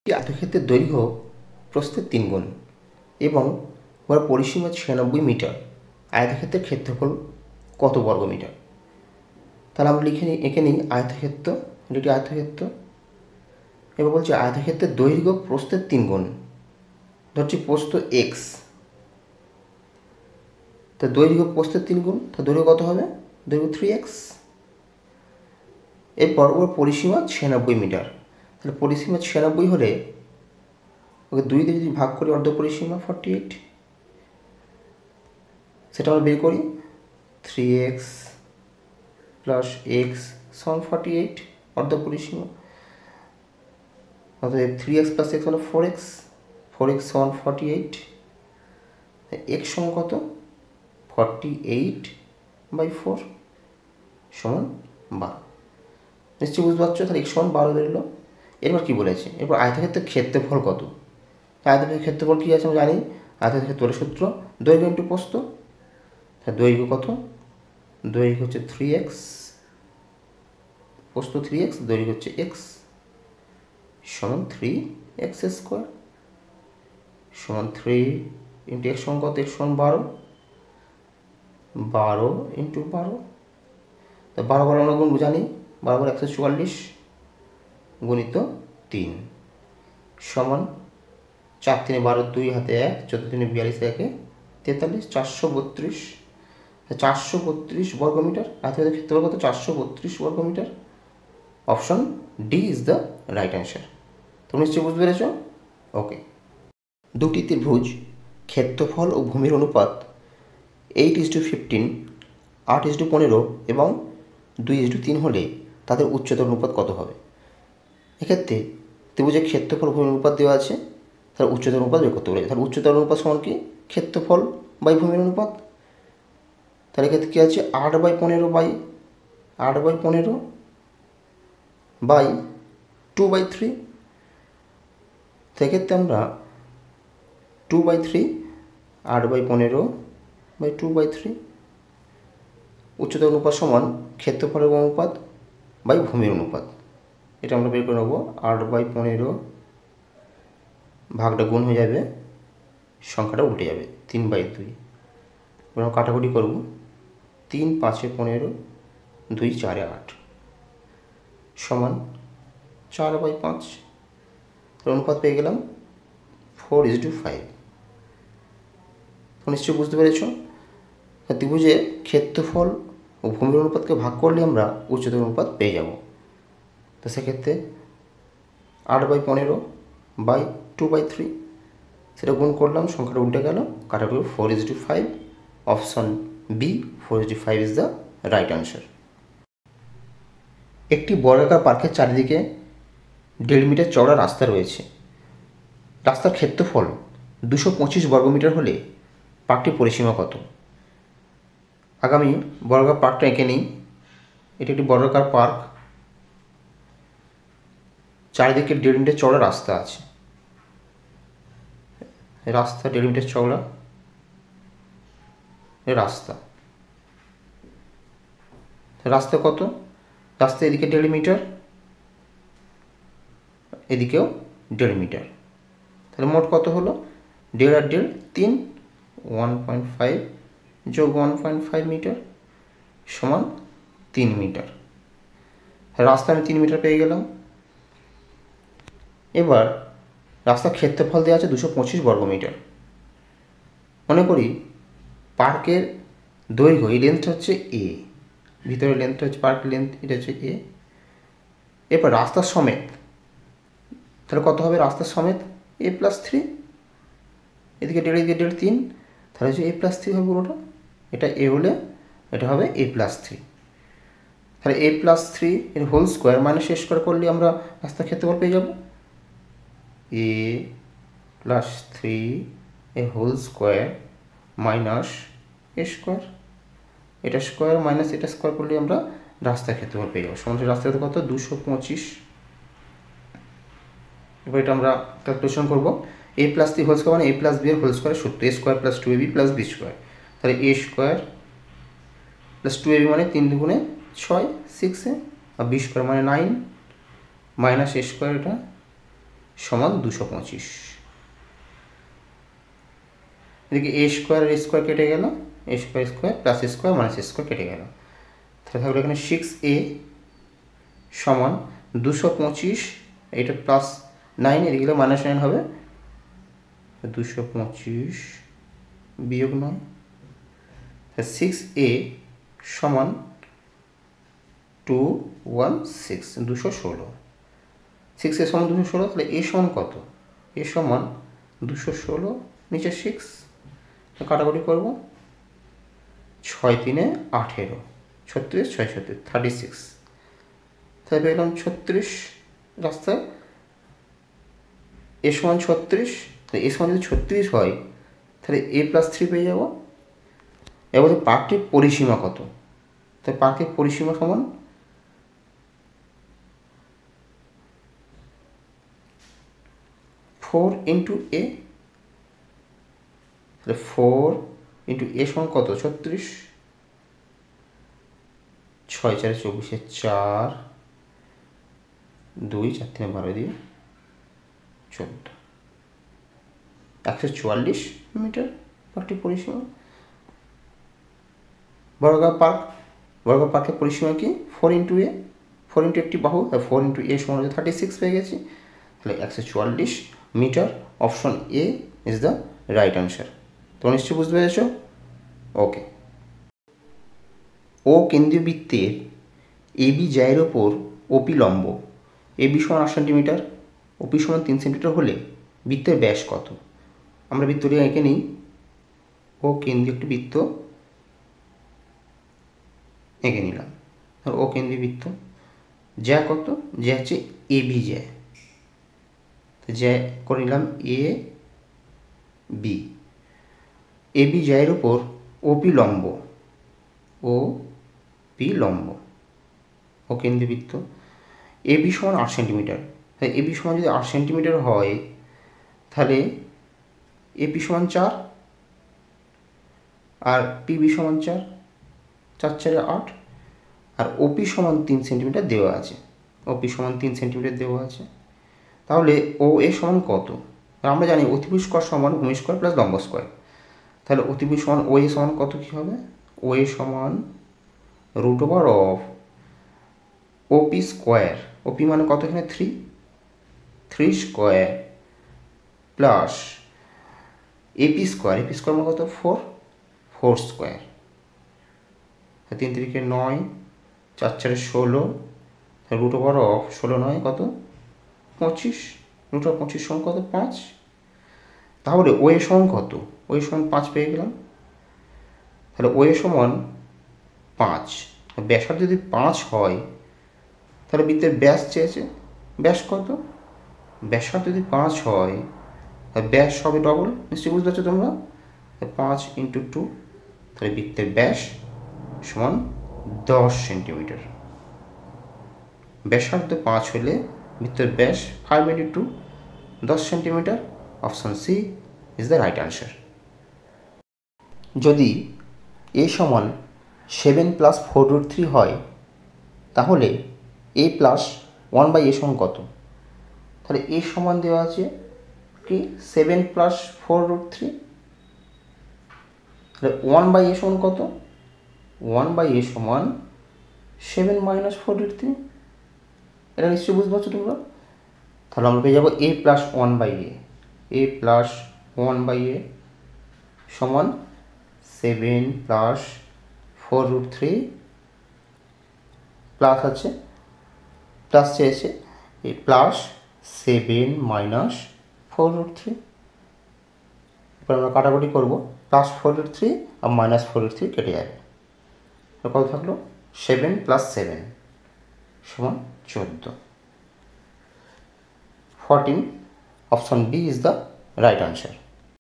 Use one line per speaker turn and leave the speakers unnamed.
আয়তক্ষেত্রের দৈর্ঘ্য প্রস্থের 3 গুণ এবং ওর পরিসীমা 96 মিটার। আয়তক্ষেত্রের ক্ষেত্রফল কত বর্গ মিটার? তাহলে আমরা এঁকে নিই আয়তক্ষেত্র। এটি আয়তক্ষেত্র। এবার বলছি আয়তক্ষেত্রের দৈর্ঘ্য প্রস্থের 3 গুণ। ধরছি প্রস্থ এক্স, তা দৈর্ঘ্য প্রস্থের 3 গুণ, তা দৈর্ঘ্য কত হবে? দৈর্ঘ্য 3x। এরপর ওর পরিসীমা 96 মিটার। তাহলে পরিসীমা 96 হলে ওকে 2 দিয়ে যদি ভাগ করি অর্ধ পরিসীমা 48, সেটা আমরা বের করি। 3x প্লাস এক্স সমান 48 অর্ধ পরিসীমা। অতএব 3x প্লাস এক্স হলো 4x, 4x সমান 48। এক্স সমান কত? 48/4 সমান 12। নিশ্চয়ই বুঝতে পারছো। তাহলে এক্স সমান 12 বেরোলো। এরপর কী বলেছে? এরপর আয়তক্ষেত্রের ক্ষেত্রফল কত? আয়তক্ষেত্রের ক্ষেত্রফল কী আছে আমরা জানি। আয়তক্ষেত্রের ক্ষেত্রফলের সূত্র দৈর্ঘ্য ইন্টু প্রস্থ। তাহলে দৈর্ঘ্য কত? দৈর্ঘ্য হচ্ছে 3x, প্রস্থ 3x, দৈর্ঘ্য হচ্ছে x সমান 3x² সমান 3 ইন্টু x সমান কত? x সমান 12, 12 ইন্টু 12। তা 12 আমরা গুণ জানি, 12 144 গুণিত 3 সমান 4 3 12, 2 হাতে 1, 14 3 42, 1 43, 432। 432 বর্গমিটার। আয়তক্ষেত্রের ক্ষেত্রফল কত? 432 বর্গমিটার। Option D is the right answer. তুমি নিশ্চয়ই বুঝতে পেরেছ? ওকে। দুটি ত্রিভুজ ক্ষেত্রফল ও ভূমির অনুপাত 8:15, 8:15 এবং 2:3 হলে তাদের উচ্চতার অনুপাত কত হবে? এক্ষেত্রে ত্রিভুজের ক্ষেত্রফল ভূমির অনুপাত দেওয়া আছে, তার উচ্চতার অনুপাত বের করতে বলেছে। তাহলে উচ্চতার অনুপাত সমান কি? ক্ষেত্রফল বাই ভূমির অনুপাত। তাহলে এক্ষেত্রে কী আছে? 8/15 বাই 2/3। সেক্ষেত্রে আমরা 2/3, 8/15 বাই 2/3 উচ্চতার অনুপাত সমান ক্ষেত্রফলের অনুপাত বাই ভূমির অনুপাত। এটা আমরা বের করে নেব। 8/15 ভাগটা গুণ হয়ে যাবে, সংখ্যাটা উল্টে যাবে, 3/2। আমরা কাটাকুটি করব। 3 5 15, 2 4 8 সমান 4/5। অনুপাত পেয়ে গেলাম 4:5। নিশ্চয়ই বুঝতে পেরেছ? ত্রিভুজের ক্ষেত্রফল ও ভূমির অনুপাতকে ভাগ করলে আমরা উচ্চতার অনুপাত পেয়ে যাব। তো সেক্ষেত্রে 8/15 বাই 2/3 সেটা গুণ করলাম, সংখ্যাটা উল্টে গেল, কাটাকুটি 4:5। Option B 4:5 is the right answer. একটি বর্গাকার পার্কের চারিদিকে 1.5 মিটার চওড়া রাস্তা রয়েছে। রাস্তার ক্ষেত্রফল 225 বর্গমিটার হলে পার্কটির পরিসীমা কত? আগামী বর্গাকার পার্কটা এঁকে নিই। এটি একটি বর্গাকার পার্ক, চারিদিকে 1.5 মিটার চওড়া রাস্তা আছে। রাস্তা 1.5 মিটার চওড়া রাস্তা। রাস্তা কত? রাস্তা এদিকে 1.5 মিটার, এদিকেও 1.5 মিটার। তাহলে মোট কত হলো? 1.5 আর 1.5 3, 1.5 যোগ 1.5 মিটার সমান 3 মিটার। রাস্তা আমি 3 মিটার পেয়ে গেলাম। এবার রাস্তার ক্ষেত্রফল দেওয়া আছে 225 বর্গমিটার। মনে করি পার্কের দৈর্ঘ্য, এই লেন্থটা হচ্ছে এ, ভিতরের লেন্থটা হচ্ছে পার্কের লেন্থ, এটা হচ্ছে এ। এরপর রাস্তার সমেত, তাহলে কত হবে? রাস্তার সমেত a+3, এদিকে 1.5 এদিকে 1.5 3, তাহলে হচ্ছে a+3 হবে পুরোটা। এটা এ হলে এটা হবে a+3। তাহলে a+3 এর whole square minus a square করলে আমরা রাস্তার ক্ষেত্রফল পেয়ে যাব। a+3 এর whole square minus a square, এটা স্কোয়ার মাইনাস এটা স্কোয়ার করলে আমরা রাস্তার ক্ষেত্রফল পেয়ে যাবো। সমান রাস্তার ক্ষেত্রফল কত? 225। এবার এটা আমরা ক্যালকুলেশন করবো। a+3 হোল স্কোয়ার মানে a+b এর হোল স্কোয়ার সূত্র, a² + 2ab + b স্কোয়ার। তাহলে a² + 2ab মানে 3 দুগুণে 6, 6 আর b স্কোয়ার মানে 9 মাইনাস a স্কোয়ার, এটা সমান 225। এদিকে এ স্কোয়ার আর স্কোয়ার কেটে গেল, a square square plus square minus square কেটে গেল, তাহলে থাকলো এখানে 6a সমান 225, এটা প্লাস 9, এদিকে গেলে মাইনাস 9 হবে, 225 বিয়োগ 9, 6a সমান 216, 216। 6a সমান 216, তাহলে এ সমান কত? এ সমান 216, নিচে 6, কাটাকুটি করবো, 6 3 18, 36 6 36 36, তাহলে পেলাম 36 রাস্তায়। এ সমান 36, তাহলে এ সমান যদি 36 হয় তাহলে a + 3 পেয়ে যাব। এবার পার্কটির পরিসীমা কত? তাহলে পার্কের পরিসীমা সমান 4 × a, তাহলে 4 × a সমান কত? 36, 6 4 24, 4 2 4 3 12 দিয়ে 14, 144 মিটার পার্কটির পরিসীমা। বর্গাকার পার্কের পরিসীমা কি? 4 × a, 4 × একটি বাহু, 4 × a সমান 36 পেয়ে গেছি, তাহলে 144 meter. Option A is the right answer. তোমরা নিশ্চয়ই বুঝতে পেরেছ? ওকে। ও কেন্দ্রীয় বৃত্তের এবি জ্যায়ের ওপর ওপি লম্ব, এবি সমান 8 সেন্টিমিটার, ওপি সমান 3 সেন্টিমিটার হলে বৃত্তের ব্যাস কত? আমরা বৃত্তটি এঁকে নিই। ও কেন্দ্রীয় একটি বৃত্ত এঁকে নিলাম, ও কেন্দ্রীয় বৃত্ত, জ্যা কত? জ্যা হচ্ছে এবি জ্যা, জ্যা করে নিলাম এ বি। এবি জ্যায়ের ওপর ওপি লম্ব, ও পি লম্ব, ও কেন্দ্রীয় বৃত্ত, এবি সমান 8 সেন্টিমিটার। তাহলে এবি সমান যদি 8 সেন্টিমিটার হয় তাহলে এপি সমান 4 আর পিবি সমান 4, 4 4 8, আর ওপি সমান 3 সেন্টিমিটার দেওয়া আছে, ওপি সমান 3 সেন্টিমিটার দেওয়া আছে। তাহলে ও এ সমান কত? আমরা জানি অতিভুজ স্কয়ার সমান ভূমি স্কয়ার প্লাস লম্ব স্কয়ার, তাহলে অতিভুজ সমান ও এ সমান কত? কী হবে? ও এ সমান √of ওপি স্কোয়ার, ওপি মানে কত এখানে? 3 square plus AP square, AP square মানে কত? 4 স্কোয়ার, 3 3 9, 4 4 16, √of 16 9 কত? 25, √of 25 সমান কত? 5। তাহলে ও এ সমান কত? ও এ সমান 5 পেয়ে গেলাম। তাহলে ও এ সমান 5, ব্যাসার্ধ যদি 5 হয় তাহলে বৃত্তের ব্যাস চেয়েছে, ব্যাস কত? ব্যাসার্ধ যদি 5 হয় তাহলে ব্যাস হবে ডবল, নিশ্চয়ই বুঝতে পারছো তোমরা? 5 × 2, তাহলে বৃত্তের ব্যাস সমান 10 সেন্টিমিটার। ব্যাসার্ধ 5 হলে বৃত্তের ব্যাস 5 × 2, 10 centimeter. Option C is the right answer. যদি এ সমান 7 + 4√3 হয় তাহলে a + 1/a সমান কত? তাহলে এ সমান দেওয়া আছে কি? 7 + 4√3, তাহলে 1/a সমান কত? 1/a সমান 7 - 4√3, এটা নিশ্চয়ই বুঝতে পারছো তোমরা? তাহলে আমরা পেয়ে যাবো a + 1/a, a + 1/a সমান 7 + 4√3 প্লাস আছে, প্লাস চেয়েছে, এই প্লাস 7 - 4√3। এবার আমরা কাটাকুটি করবো, +4√3 আর -4√3 কেটে যাবে, কত থাকলো? 7 + 7 সমান 14। 14, option B is the right answer.